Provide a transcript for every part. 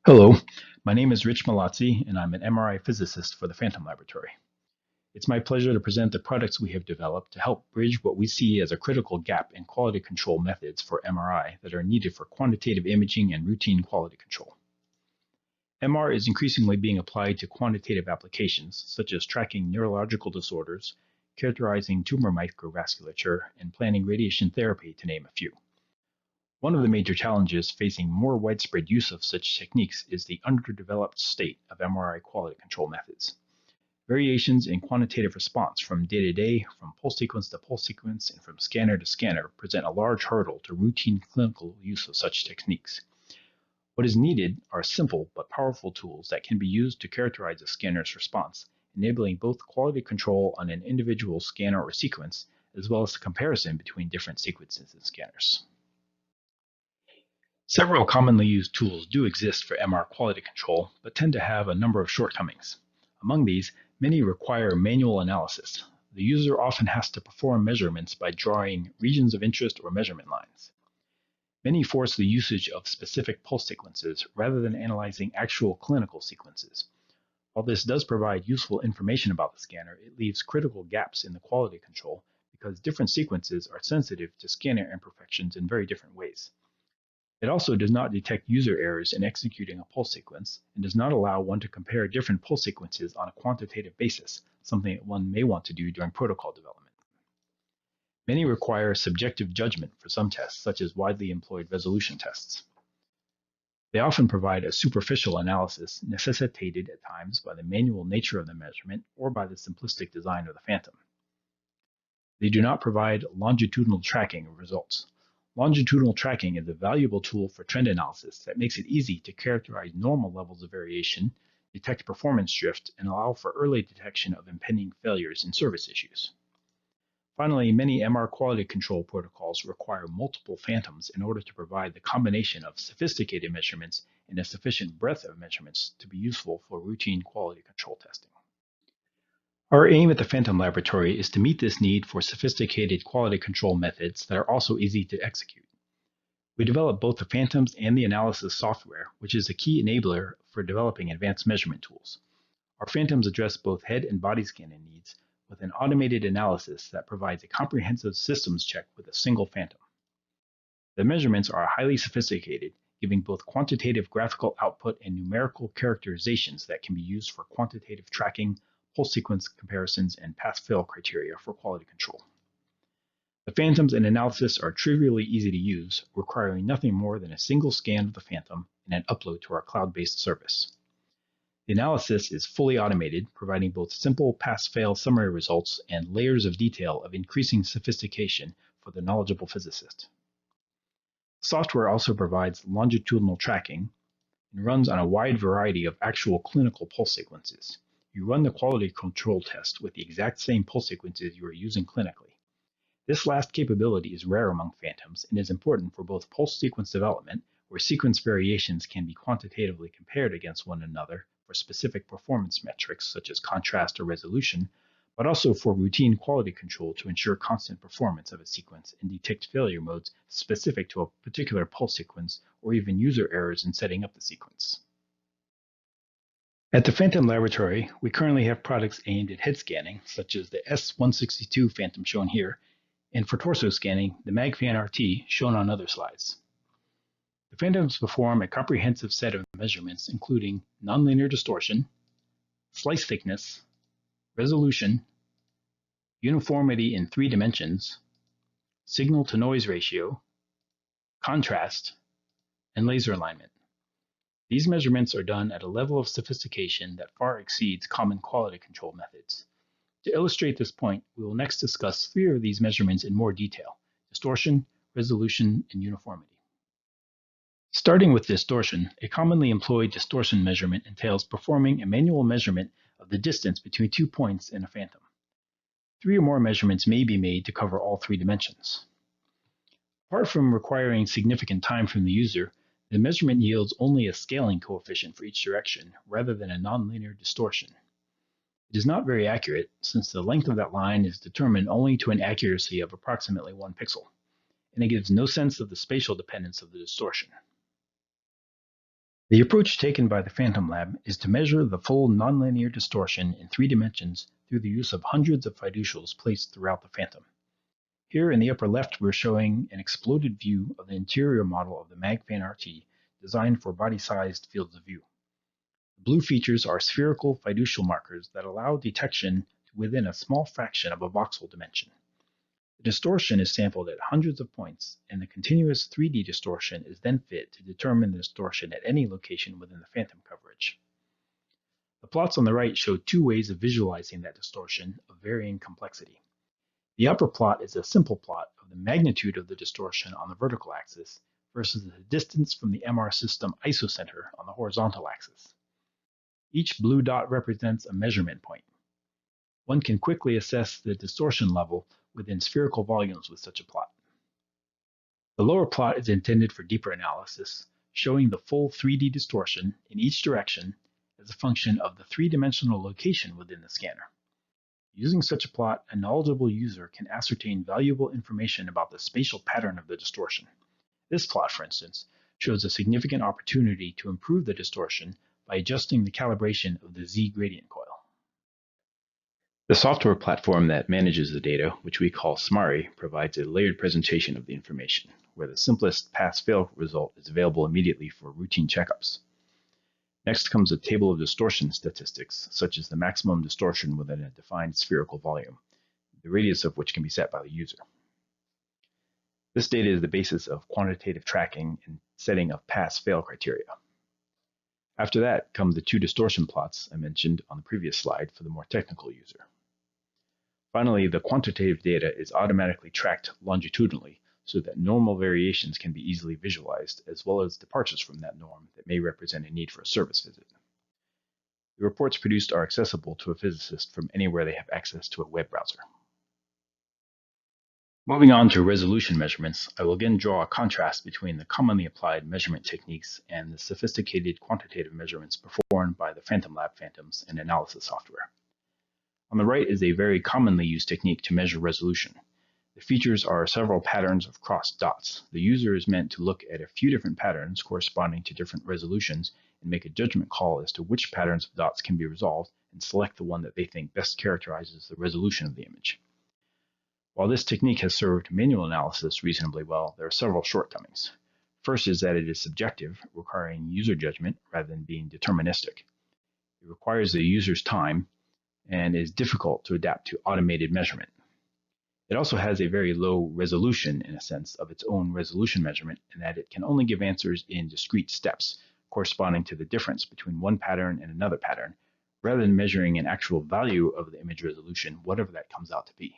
Hello, my name is Rich Mallozzi, and I'm an MRI physicist for the Phantom Laboratory. It's my pleasure to present the products we have developed to help bridge what we see as a critical gap in quality control methods for MRI that are needed for quantitative imaging and routine quality control. MR is increasingly being applied to quantitative applications, such as tracking neurological disorders, characterizing tumor microvasculature, and planning radiation therapy, to name a few. One of the major challenges facing more widespread use of such techniques is the underdeveloped state of MRI quality control methods. Variations in quantitative response from day to day, from pulse sequence to pulse sequence, and from scanner to scanner present a large hurdle to routine clinical use of such techniques. What is needed are simple but powerful tools that can be used to characterize a scanner's response, enabling both quality control on an individual scanner or sequence, as well as the comparison between different sequences and scanners. Several commonly used tools do exist for MR quality control, but tend to have a number of shortcomings. Among these, many require manual analysis. The user often has to perform measurements by drawing regions of interest or measurement lines. Many force the usage of specific pulse sequences rather than analyzing actual clinical sequences. While this does provide useful information about the scanner, it leaves critical gaps in the quality control because different sequences are sensitive to scanner imperfections in very different ways. It also does not detect user errors in executing a pulse sequence and does not allow one to compare different pulse sequences on a quantitative basis, something that one may want to do during protocol development. Many require subjective judgment for some tests, such as widely employed resolution tests. They often provide a superficial analysis necessitated at times by the manual nature of the measurement or by the simplistic design of the Phantom. They do not provide longitudinal tracking of results. Longitudinal tracking is a valuable tool for trend analysis that makes it easy to characterize normal levels of variation, detect performance drift, and allow for early detection of impending failures and service issues. Finally, many MR quality control protocols require multiple phantoms in order to provide the combination of sophisticated measurements and a sufficient breadth of measurements to be useful for routine quality control testing. Our aim at the Phantom Laboratory is to meet this need for sophisticated quality control methods that are also easy to execute. We develop both the Phantoms and the analysis software, which is a key enabler for developing advanced measurement tools. Our Phantoms address both head and body scanning needs with an automated analysis that provides a comprehensive systems check with a single Phantom. The measurements are highly sophisticated, giving both quantitative graphical output and numerical characterizations that can be used for quantitative tracking, pulse sequence comparisons, and pass-fail criteria for quality control. The Phantoms and analysis are trivially easy to use, requiring nothing more than a single scan of the Phantom and an upload to our cloud-based service. The analysis is fully automated, providing both simple pass-fail summary results and layers of detail of increasing sophistication for the knowledgeable physicist. Software also provides longitudinal tracking and runs on a wide variety of actual clinical pulse sequences. You run the quality control test with the exact same pulse sequences you are using clinically. This last capability is rare among Phantoms and is important for both pulse sequence development, where sequence variations can be quantitatively compared against one another for specific performance metrics such as contrast or resolution, but also for routine quality control to ensure constant performance of a sequence and detect failure modes specific to a particular pulse sequence or even user errors in setting up the sequence. At the Phantom Laboratory, we currently have products aimed at head scanning, such as the S162 Phantom shown here, and for torso scanning, the MagFan RT shown on other slides. The Phantoms perform a comprehensive set of measurements including nonlinear distortion, slice thickness, resolution, uniformity in 3 dimensions, signal-to-noise ratio, contrast, and laser alignment. These measurements are done at a level of sophistication that far exceeds common quality control methods. To illustrate this point, we will next discuss 3 of these measurements in more detail: distortion, resolution, and uniformity. Starting with distortion, a commonly employed distortion measurement entails performing a manual measurement of the distance between 2 points in a Phantom. 3 or more measurements may be made to cover all 3 dimensions. Apart from requiring significant time from the user, the measurement yields only a scaling coefficient for each direction, rather than a nonlinear distortion. It is not very accurate, since the length of that line is determined only to an accuracy of approximately 1 pixel, and it gives no sense of the spatial dependence of the distortion. The approach taken by the Phantom Lab is to measure the full nonlinear distortion in 3 dimensions through the use of hundreds of fiducials placed throughout the phantom. Here in the upper left, we're showing an exploded view of the interior model of the MagFan RT designed for body-sized fields of view. The blue features are spherical fiducial markers that allow detection to within a small fraction of a voxel dimension. The distortion is sampled at hundreds of points, and the continuous 3D distortion is then fit to determine the distortion at any location within the phantom coverage. The plots on the right show 2 ways of visualizing that distortion of varying complexity. The upper plot is a simple plot of the magnitude of the distortion on the vertical axis versus the distance from the MR system isocenter on the horizontal axis. Each blue dot represents a measurement point. One can quickly assess the distortion level within spherical volumes with such a plot. The lower plot is intended for deeper analysis, showing the full 3D distortion in each direction as a function of the 3-dimensional location within the scanner. Using such a plot, a knowledgeable user can ascertain valuable information about the spatial pattern of the distortion. This plot, for instance, shows a significant opportunity to improve the distortion by adjusting the calibration of the Z gradient coil. The software platform that manages the data, which we call SMARI, provides a layered presentation of the information, where the simplest pass-fail result is available immediately for routine checkups. Next comes a table of distortion statistics, such as the maximum distortion within a defined spherical volume, the radius of which can be set by the user. This data is the basis of quantitative tracking and setting of pass-fail criteria. After that come the 2 distortion plots I mentioned on the previous slide for the more technical user. Finally, the quantitative data is automatically tracked longitudinally so that normal variations can be easily visualized, as well as departures from that norm that may represent a need for a service visit. The reports produced are accessible to a physicist from anywhere they have access to a web browser. Moving on to resolution measurements, I will again draw a contrast between the commonly applied measurement techniques and the sophisticated quantitative measurements performed by the Phantom Lab phantoms and analysis software. On the right is a very commonly used technique to measure resolution. The features are several patterns of crossed dots. The user is meant to look at a few different patterns corresponding to different resolutions and make a judgment call as to which patterns of dots can be resolved and select the one that they think best characterizes the resolution of the image. While this technique has served manual analysis reasonably well, there are several shortcomings. First is that it is subjective, requiring user judgment rather than being deterministic. It requires the user's time and is difficult to adapt to automated measurement. It also has a very low resolution in a sense of its own resolution measurement, in that it can only give answers in discrete steps corresponding to the difference between one pattern and another pattern, rather than measuring an actual value of the image resolution, whatever that comes out to be.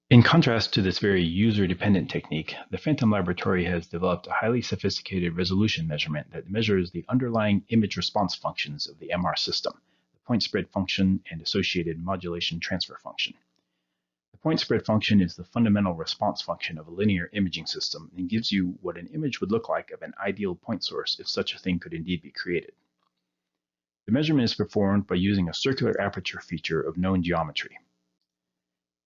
In contrast to this very user-dependent technique, the Phantom Laboratory has developed a highly sophisticated resolution measurement that measures the underlying image response functions of the MR system, point spread function and associated modulation transfer function. The point spread function is the fundamental response function of a linear imaging system and gives you what an image would look like of an ideal point source if such a thing could indeed be created. The measurement is performed by using a circular aperture feature of known geometry.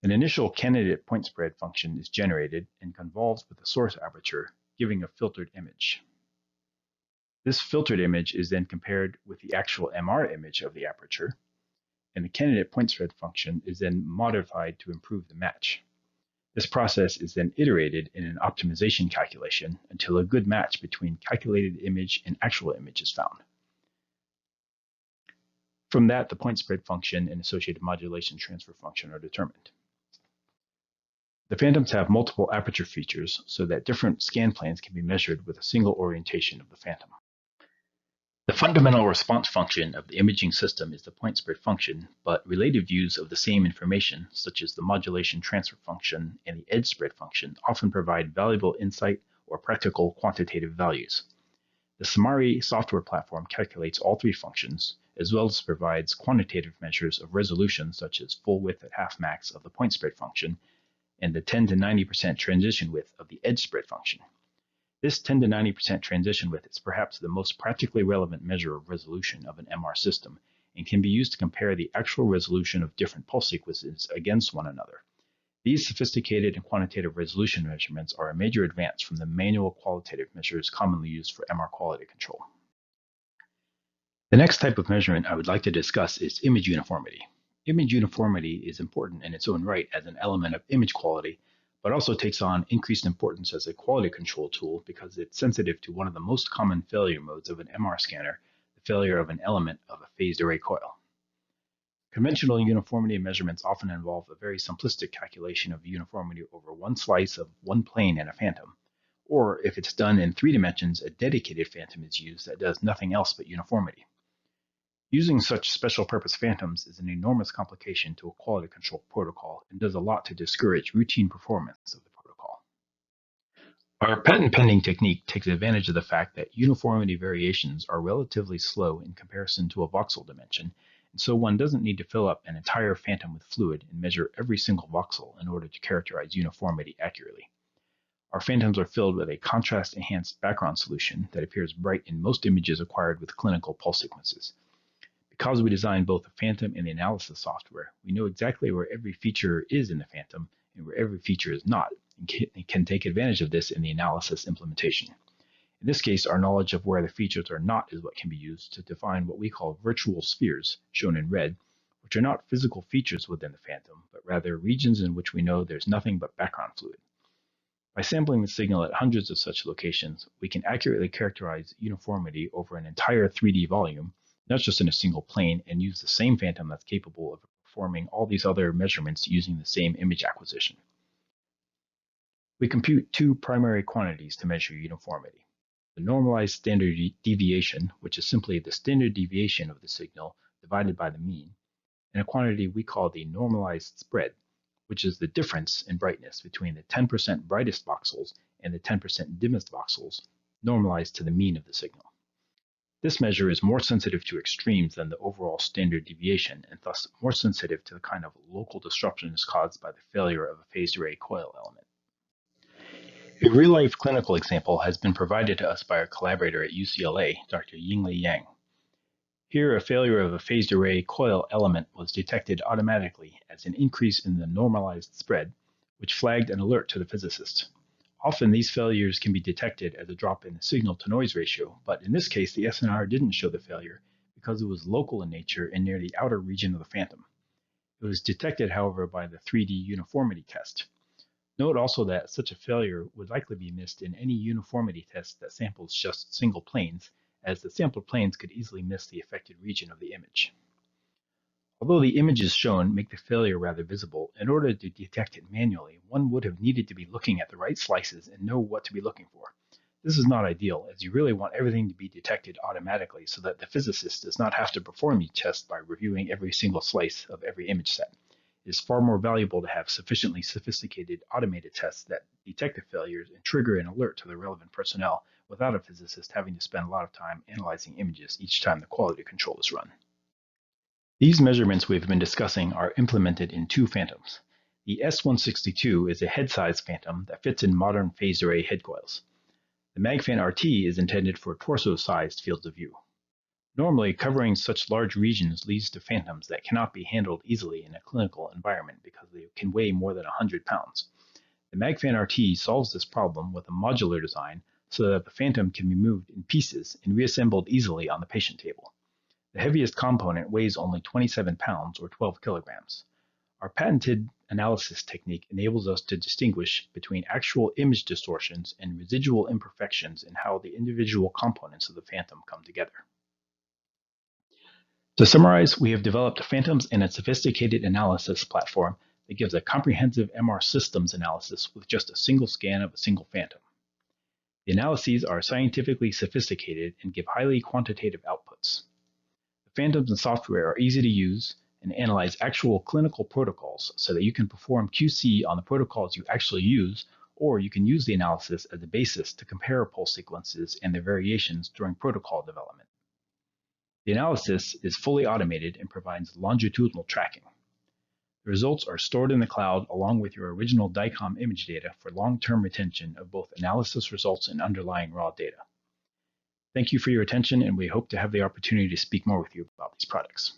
An initial candidate point spread function is generated and convolves with the source aperture, giving a filtered image. This filtered image is then compared with the actual MR image of the aperture, and the candidate point spread function is then modified to improve the match. This process is then iterated in an optimization calculation until a good match between calculated image and actual image is found. From that, the point spread function and associated modulation transfer function are determined. The phantoms have multiple aperture features so that different scan planes can be measured with a single orientation of the phantom. The fundamental response function of the imaging system is the point spread function, but related views of the same information, such as the modulation transfer function and the edge spread function, often provide valuable insight or practical quantitative values. The SMARI software platform calculates all 3 functions, as well as provides quantitative measures of resolution, such as full width at half max of the point spread function and the 10 to 90% transition width of the edge spread function. This 10 to 90% transition width is perhaps the most practically relevant measure of resolution of an MR system and can be used to compare the actual resolution of different pulse sequences against one another. These sophisticated and quantitative resolution measurements are a major advance from the manual qualitative measures commonly used for MR quality control. The next type of measurement I would like to discuss is image uniformity. Image uniformity is important in its own right as an element of image quality, but also takes on increased importance as a quality control tool because it's sensitive to one of the most common failure modes of an MR scanner, the failure of an element of a phased array coil. Conventional uniformity measurements often involve a very simplistic calculation of uniformity over one slice of one plane in a phantom, or if it's done in 3 dimensions, a dedicated phantom is used that does nothing else but uniformity. Using such special purpose phantoms is an enormous complication to a quality control protocol and does a lot to discourage routine performance of the protocol. Our patent pending technique takes advantage of the fact that uniformity variations are relatively slow in comparison to a voxel dimension, and so one doesn't need to fill up an entire phantom with fluid and measure every single voxel in order to characterize uniformity accurately. Our phantoms are filled with a contrast-enhanced background solution that appears bright in most images acquired with clinical pulse sequences. Because we designed both the phantom and the analysis software, we know exactly where every feature is in the phantom and where every feature is not, and can take advantage of this in the analysis implementation. In this case, our knowledge of where the features are not is what can be used to define what we call virtual spheres, shown in red, which are not physical features within the phantom, but rather regions in which we know there's nothing but background fluid. By sampling the signal at hundreds of such locations, we can accurately characterize uniformity over an entire 3D volume, not just in a single plane, and use the same phantom that's capable of performing all these other measurements using the same image acquisition. We compute 2 primary quantities to measure uniformity. The normalized standard deviation, which is simply the standard deviation of the signal divided by the mean, and a quantity we call the normalized spread, which is the difference in brightness between the 10% brightest voxels and the 10% dimmest voxels, normalized to the mean of the signal. This measure is more sensitive to extremes than the overall standard deviation, and thus more sensitive to the kind of local disruptions caused by the failure of a phased array coil element. A real-life clinical example has been provided to us by our collaborator at UCLA, Dr. Yingli Yang. Here, a failure of a phased array coil element was detected automatically as an increase in the normalized spread, which flagged an alert to the physicist. Often these failures can be detected as a drop in the signal-to-noise ratio, but in this case the SNR didn't show the failure because it was local in nature and near the outer region of the phantom. It was detected, however, by the 3D uniformity test. Note also that such a failure would likely be missed in any uniformity test that samples just single planes, as the sampled planes could easily miss the affected region of the image. Although the images shown make the failure rather visible, in order to detect it manually, one would have needed to be looking at the right slices and know what to be looking for. This is not ideal, as you really want everything to be detected automatically so that the physicist does not have to perform each test by reviewing every single slice of every image set. It is far more valuable to have sufficiently sophisticated automated tests that detect the failures and trigger an alert to the relevant personnel without a physicist having to spend a lot of time analyzing images each time the quality control is run. These measurements we've been discussing are implemented in 2 phantoms. The S162 is a head-size phantom that fits in modern phased array head coils. The MagFan RT is intended for torso-sized fields of view. Normally, covering such large regions leads to phantoms that cannot be handled easily in a clinical environment because they can weigh more than 100 pounds. The MagFan RT solves this problem with a modular design so that the phantom can be moved in pieces and reassembled easily on the patient table. The heaviest component weighs only 27 pounds or 12 kilograms. Our patented analysis technique enables us to distinguish between actual image distortions and residual imperfections in how the individual components of the phantom come together. To summarize, we have developed phantoms and a sophisticated analysis platform that gives a comprehensive MR systems analysis with just a single scan of a single phantom. The analyses are scientifically sophisticated and give highly quantitative outputs. The phantoms and software are easy to use and analyze actual clinical protocols so that you can perform QC on the protocols you actually use, or you can use the analysis as a basis to compare pulse sequences and their variations during protocol development. The analysis is fully automated and provides longitudinal tracking. The results are stored in the cloud along with your original DICOM image data for long-term retention of both analysis results and underlying raw data. Thank you for your attention, and we hope to have the opportunity to speak more with you about these products.